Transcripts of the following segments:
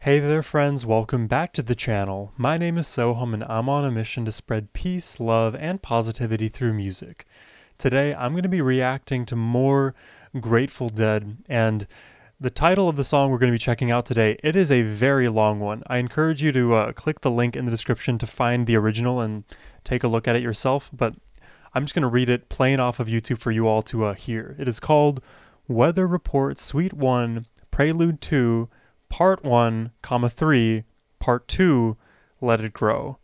Hey there friends, welcome back to the channel. My name is Sohum and I'm on a mission to spread peace, love, and positivity through music. Today I'm going to be reacting to more Grateful Dead, and the title of the song we're going to be checking out today, it is a very long one. I encourage you to click the link in the description to find the original and take a look at it yourself, but I'm just going to read it plain off of YouTube for you all to hear. It is called Weather Report Suite 1, Prelude 2, Part 1, 3, Part 2, Let It Grow.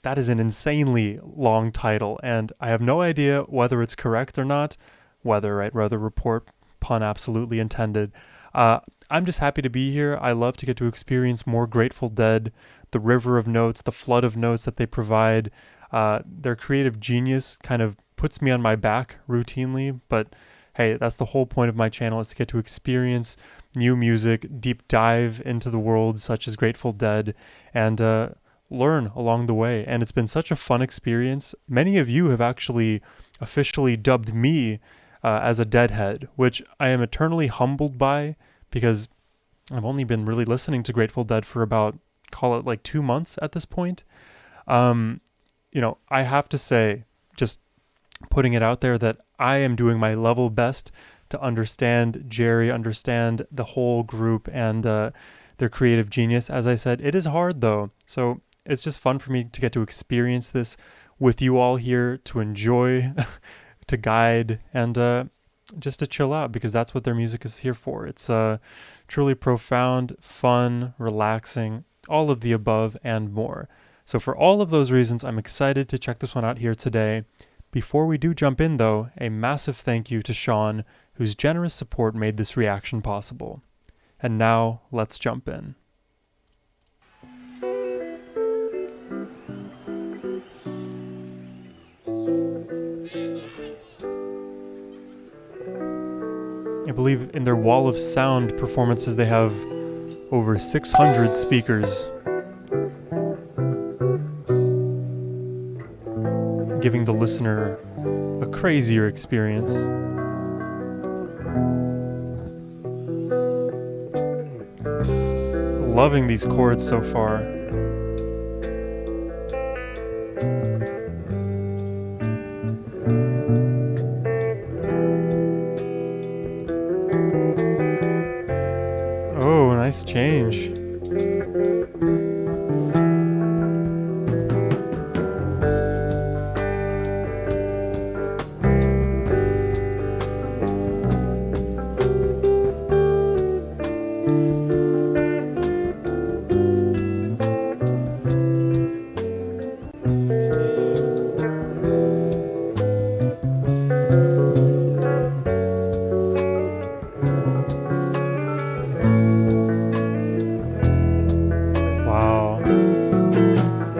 That is an insanely long title, and I have no idea whether it's correct or not. Weather report, pun absolutely intended. I'm just happy to be here. I love to get to experience more Grateful Dead, the river of notes, the flood of notes that they provide. Their creative genius kind of puts me on my back routinely, but hey, that's the whole point of my channel, is to get to experience new music, deep dive into the world such as Grateful Dead, and learn along the way. And it's been such a fun experience. Many of you have actually officially dubbed me as a Deadhead, which I am eternally humbled by, because I've only been really listening to Grateful Dead for about, call it like 2 months at this point. I have to say, just putting it out there, that I am doing my level best to understand Jerry, understand the whole group and their creative genius. As I said, it is hard though. So it's just fun for me to get to experience this with you all here, to enjoy, to guide, and just to chill out, because that's what their music is here for. It's truly profound, fun, relaxing, all of the above and more. So for all of those reasons, I'm excited to check this one out here today. Before we do jump in though, a massive thank you to Sean, whose generous support made this reaction possible. And now, let's jump in. I believe in their Wall of Sound performances they have over 600 speakers, giving the listener a crazier experience. Loving these chords so far. Oh, nice change.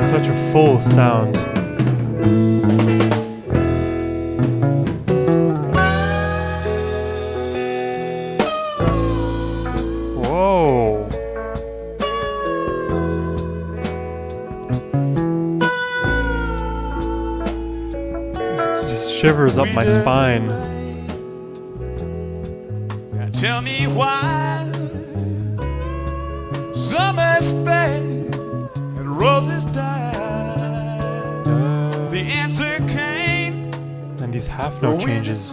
Such a full sound. Whoa. It just shivers up my spine. Tell me why summer's fade and roses die. The answer came, and these half note changes.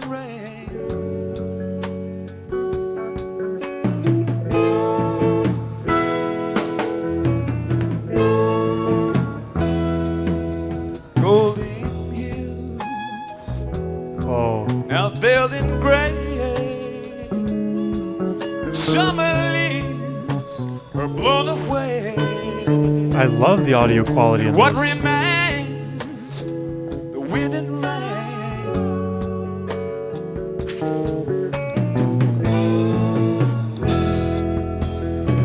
Golden hills, Oh, now veiled in gray. The summer leaves are blown away. I love the audio quality in What this. remains? The wind and rain.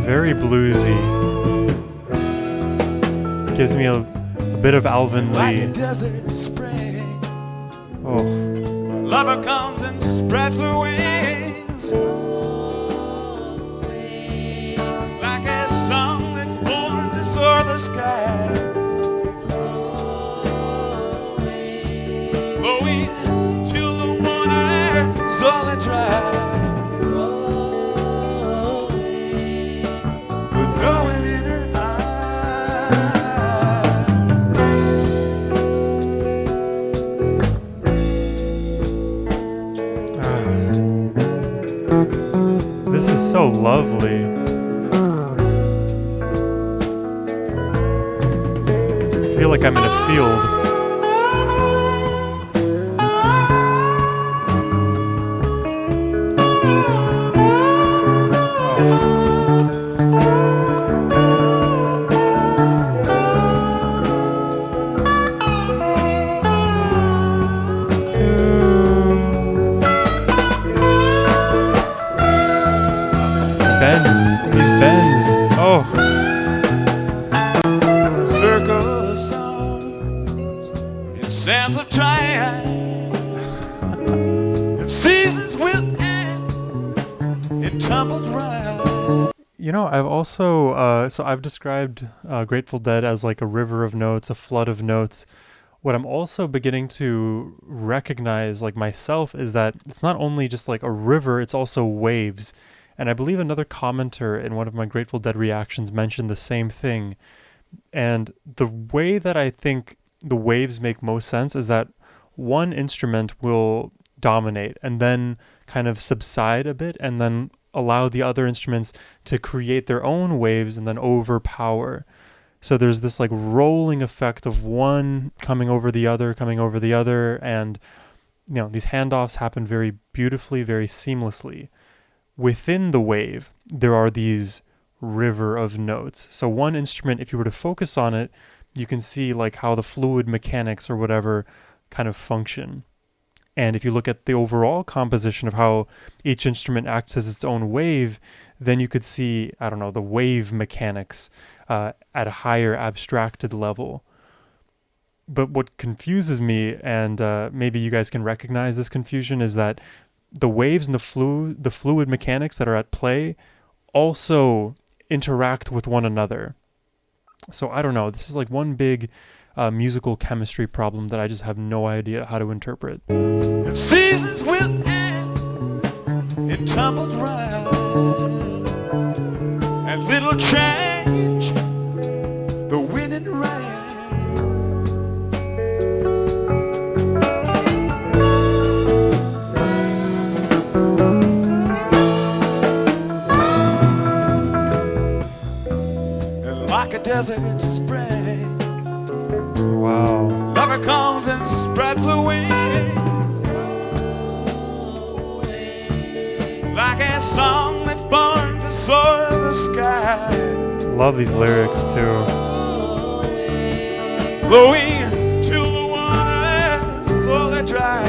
Very bluesy. Gives me a bit of Alvin Like a Lee. desert spring, Oh, lover comes and spreads her wings. Like a song that's born to soar the sky. Flowing till the water's all dry. Good like I'm in a field. These bends. Oh. Circle of songs in sands of time, and seasons will end. It tumbled right. You know, I've also so I've described Grateful Dead as like a river of notes, a flood of notes. What I'm also beginning to recognize, like myself, is that it's not only just like a river; it's also waves. And I believe another commenter in one of my Grateful Dead reactions mentioned the same thing. And the way that I think the waves make most sense is that one instrument will dominate and then kind of subside a bit and then allow the other instruments to create their own waves and then overpower. So there's this like rolling effect of one coming over the other, and you know, these handoffs happen very beautifully, very seamlessly. Within the wave, there are these river of notes. So one instrument, if you were to focus on it, you can see like how the fluid mechanics or whatever kind of function. And if you look at the overall composition of how each instrument acts as its own wave, then you could see, I don't know, the wave mechanics at a higher abstracted level. But what confuses me, and maybe you guys can recognize this confusion, is that the waves and the fluid mechanics that are at play also interact with one another. So I don't know. This is like one big musical chemistry problem that I just have no idea how to interpret. And seasons will end. It tumbled right. And little change. The wind and rain. Like a desert spring. Wow. Lover comes and spreads the wings. Like a song that's born to soar the sky. Love these lyrics too. Flowing till the waters all are dry.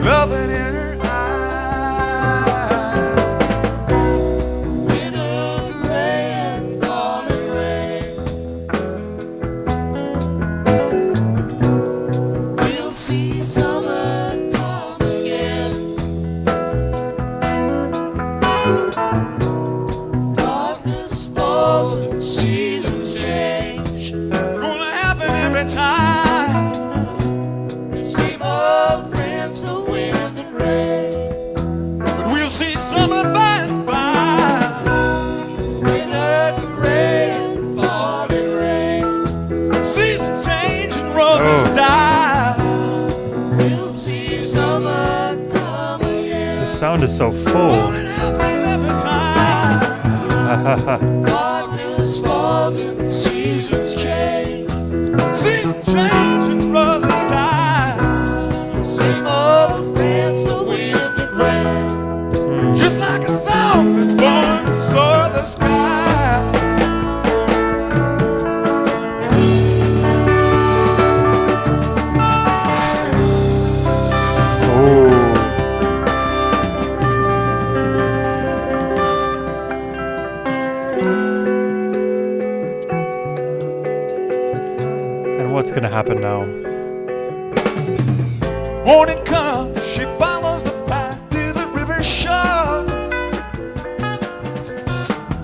Loving in her time. You see more friends, the wind and rain. But we'll see summer by and by. Winter rain, falling rain. Seasons change and roses die. We'll see summer come again. The sound is so full. Darkness falls and seasons change. Seasons change and roses die. Same old friends, the wind and rain. Just like a song that's born to soar the sky. Oh. What's gonna happen now? Morning comes, she follows the path to the river shore.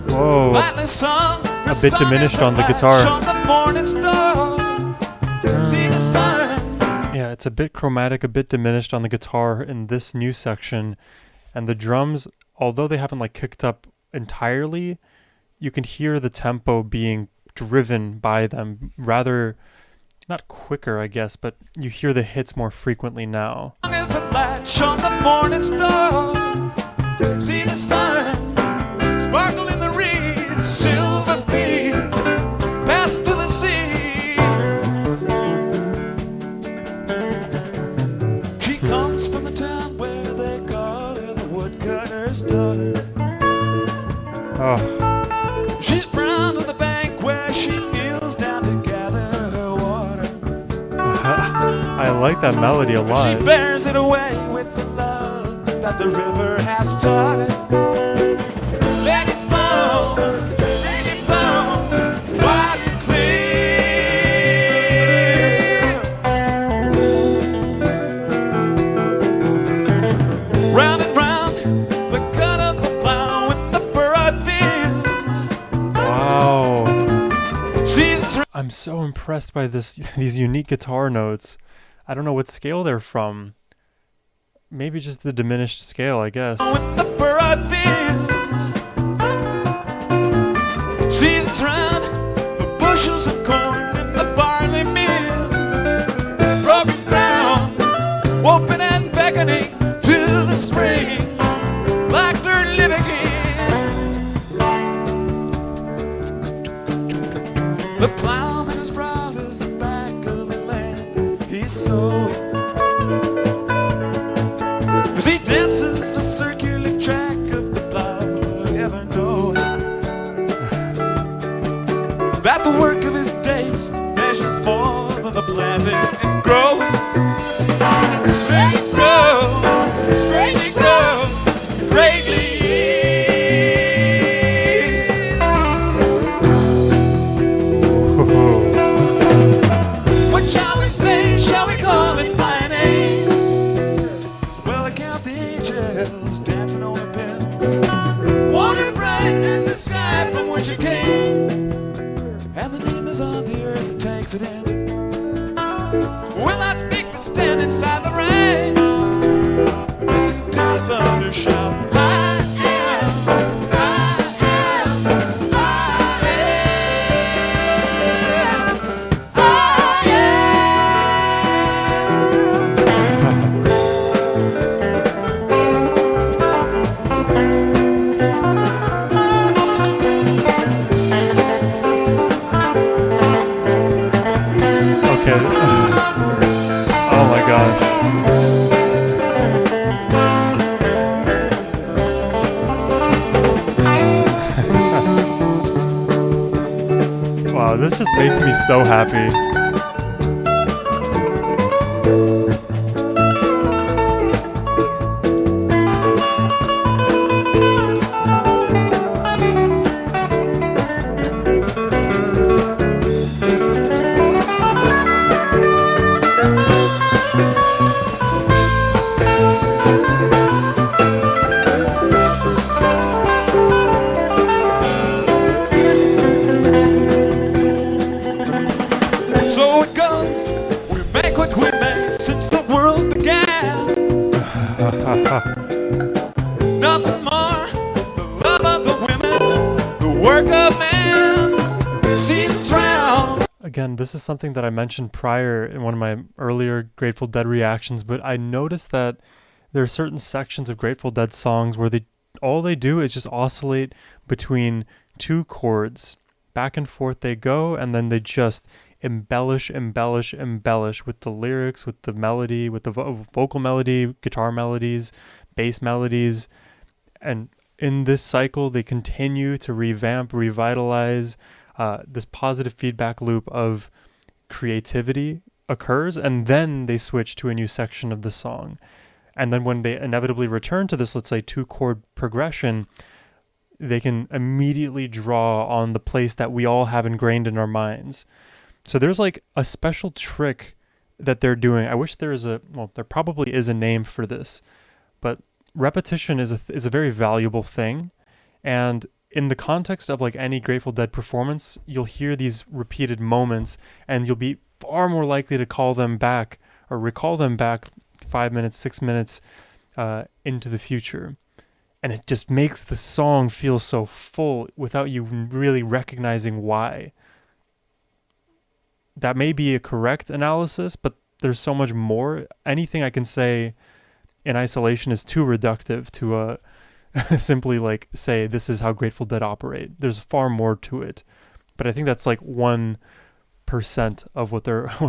Whoa. Lightly sung, A bit diminished on the guitar. On the morning star. See the sun. Yeah, it's a bit chromatic, a bit diminished on the guitar in this new section. And the drums, although they haven't like kicked up entirely, you can hear the tempo being driven by them rather. Not quicker, I guess, but you hear the hits more frequently now. Is the flash on the morning star. See the sun sparkle in the reeds, silver. farmer's daughter. Oh. She's brown to the bank where she kneels down to gather her water. I like that melody a lot. She bears it away with the love that the river has taught her. Let it flow, wide and clear. Round and round, the cut of the plow in the furrowed field. Wow. Seasons I'm so impressed by these unique guitar notes. I don't know what scale they're from. Maybe just the diminished scale, I guess. in the furrowed field. Seasons round, the bushels of corn in the barley mill. Broken ground, open and beckoning to the spring, like they're living again. The plowman is broad as the back of the land he's sowing, as he dances the circular track of the plow, ever knowing that the work of his days measures more than the planting and growing. Let it grow, greatly grow, greatly. What shall we say? Shall we call it by name? Well, I count the angels dancing on a pin. Water bright as the sky from which it came, and the name is on the earth that takes it in. Will not speak but stand inside the rain, listening to the thunder shout, I am, I am, I am, I Okay. Oh my gosh. Wow, this just makes me so happy. So it goes, we make what we made since the world began. Nothing more, the love of the women, the work of man, seasons round. Again, this is something that I mentioned prior in one of my earlier Grateful Dead reactions, but I noticed that there are certain sections of Grateful Dead songs where all they do is just oscillate between two chords. Back and forth they go, and then they just embellish with the lyrics, with the melody, with the vocal melody, guitar melodies, bass melodies. And in this cycle, they continue to revamp, revitalize. This positive feedback loop of creativity occurs, and then they switch to a new section of the song. And then when they inevitably return to this, let's say, 2-chord progression, they can immediately draw on the place that we all have ingrained in our minds. So there's like a special trick that they're doing. I wish there probably is a name for this, but repetition is a very valuable thing. And in the context of like any Grateful Dead performance, you'll hear these repeated moments, and you'll be far more likely to call them back or recall them back 5 minutes, 6 minutes into the future. And it just makes the song feel so full without you really recognizing why. That may be a correct analysis, but there's so much more. Anything I can say in isolation is too reductive to simply like say this is how Grateful Dead operate. There's far more to it, but I think that's like 1% of what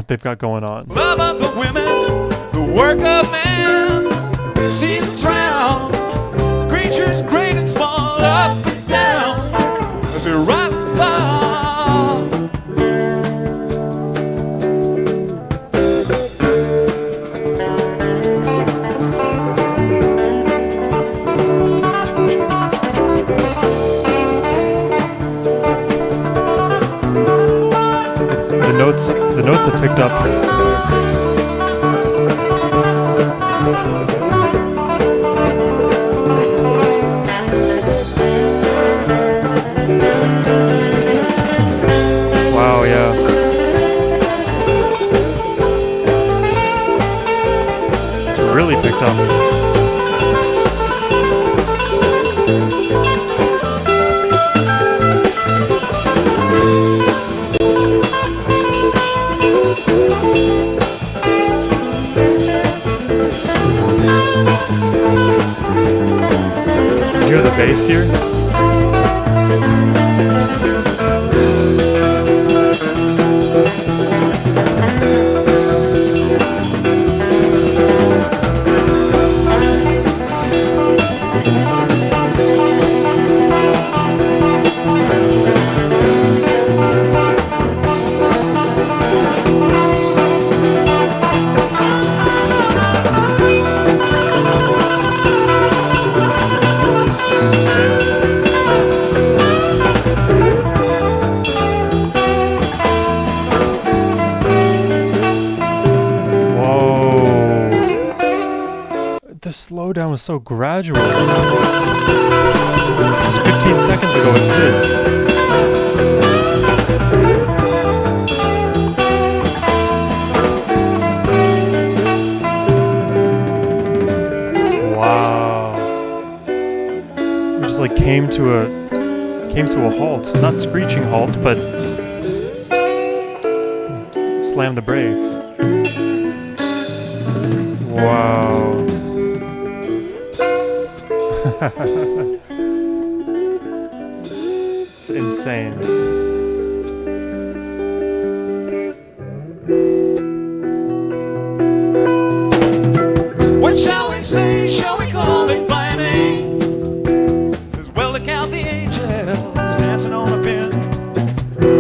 they've got going on. Love of the women, the work of man, seasons round, creatures notes have picked up. Wow, yeah. It's really picked up. You hear the bass here? The slowdown was so gradual. Just 15 seconds ago, it's this. Wow. It just like came to a halt. Not screeching halt, but slam the brakes. Wow. It's insane. What shall we say? Shall we call it by name? As well to count the angels dancing on a pin.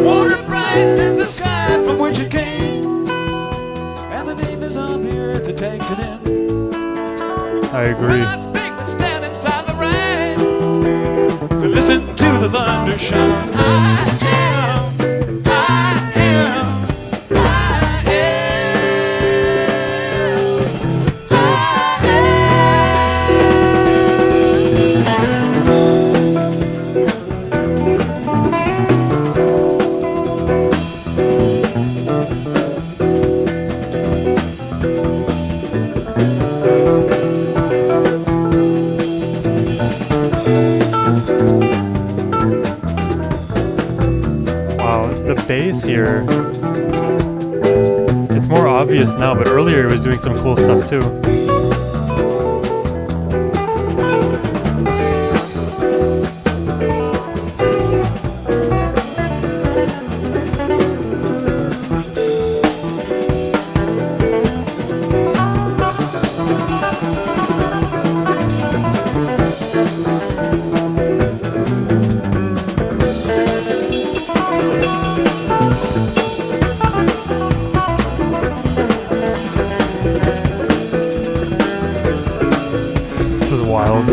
Water bright as the sky from which it came, and the name is on the earth that takes it in. I agree. Listen to the thunder shout. I am, I am, I The bass here, it's more obvious now, but earlier he was doing some cool stuff too. Wild.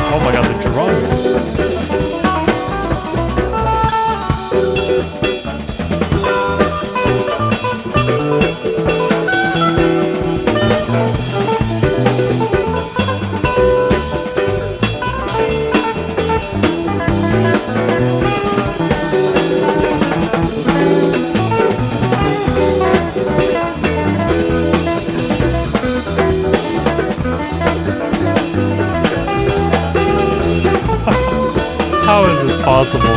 Oh my god, the drums. How is this possible?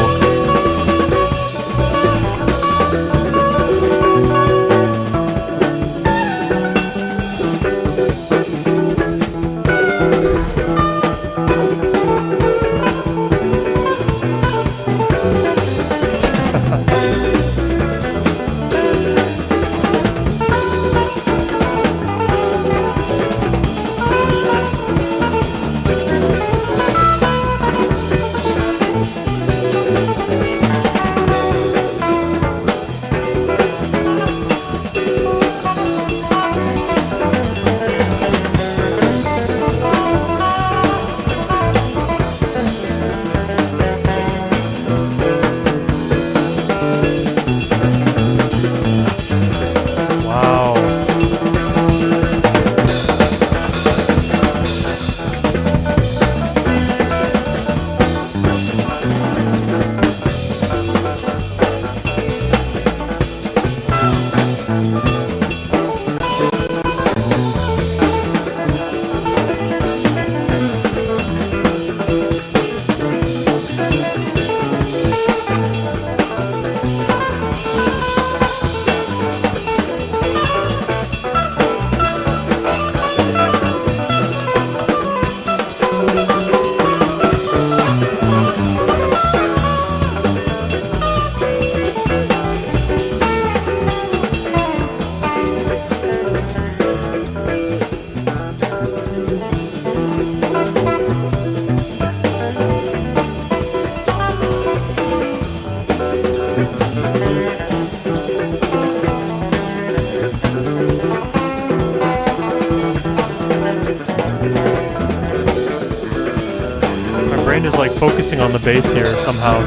brain is like focusing on the bass here somehow.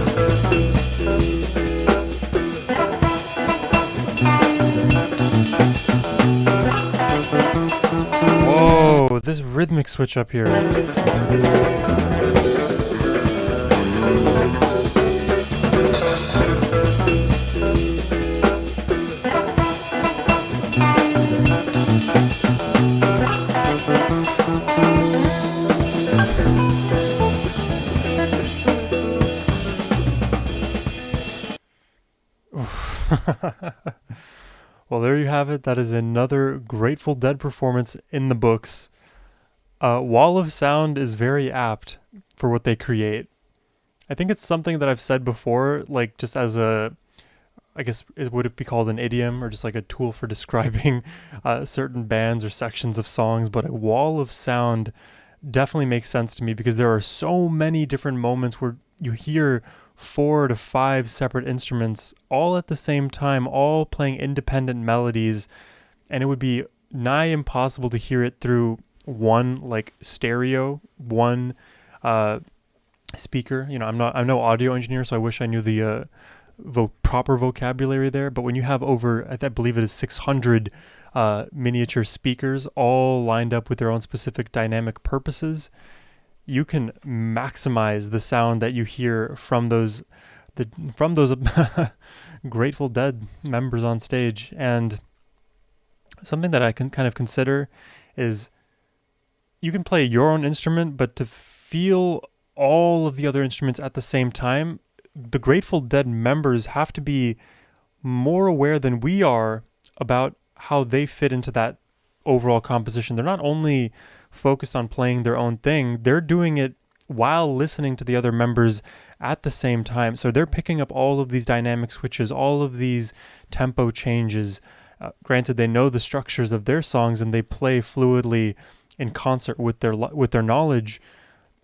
Whoa, this rhythmic switch up here. Well, there you have it. That is another Grateful Dead performance in the books. Wall of Sound is very apt for what they create. I think it's something that I've said before, like just as a, I guess, would it be called an idiom or just like a tool for describing certain bands or sections of songs? But a wall of sound definitely makes sense to me because there are so many different moments where you hear 4 to 5 separate instruments all at the same time, all playing independent melodies, and it would be nigh impossible to hear it through one like stereo, one speaker. You know, I'm no audio engineer, so I wish I knew the proper vocabulary there. But when you have over, I believe it is 600 miniature speakers all lined up with their own specific dynamic purposes, you can maximize the sound that you hear from those Grateful Dead members on stage. And something that I can kind of consider is you can play your own instrument, but to feel all of the other instruments at the same time, the Grateful Dead members have to be more aware than we are about how they fit into that overall composition. They're not only focused on playing their own thing, they're doing it while listening to the other members at the same time. So they're picking up all of these dynamic switches, all of these tempo changes. Granted, they know the structures of their songs and they play fluidly in concert with their knowledge,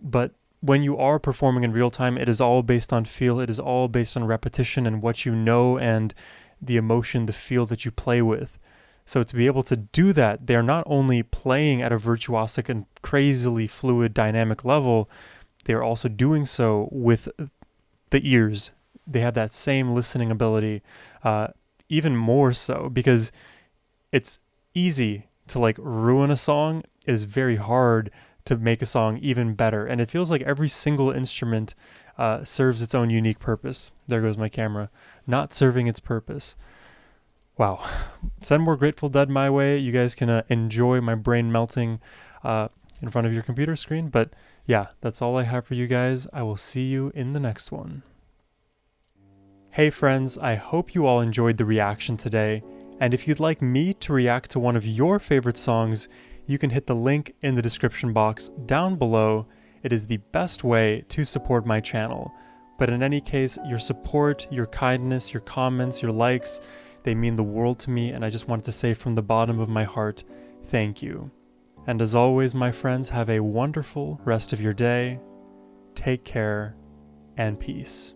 but when you are performing in real time, it is all based on feel. It is all based on repetition and what you know and the emotion, the feel that you play with. So to be able to do that, they're not only playing at a virtuosic and crazily fluid dynamic level, they're also doing so with the ears. They have that same listening ability, even more so, because it's easy to like ruin a song. It is very hard to make a song even better. And it feels like every single instrument serves its own unique purpose. There goes my camera. Not serving its purpose. Wow. Send more Grateful Dead my way. You guys can enjoy my brain melting in front of your computer screen. But yeah, that's all I have for you guys. I will see you in the next one. Hey friends, I hope you all enjoyed the reaction today. And if you'd like me to react to one of your favorite songs, you can hit the link in the description box down below. It is the best way to support my channel. But in any case, your support, your kindness, your comments, your likes, they mean the world to me, and I just wanted to say from the bottom of my heart, thank you. And as always, my friends, have a wonderful rest of your day. Take care, and peace.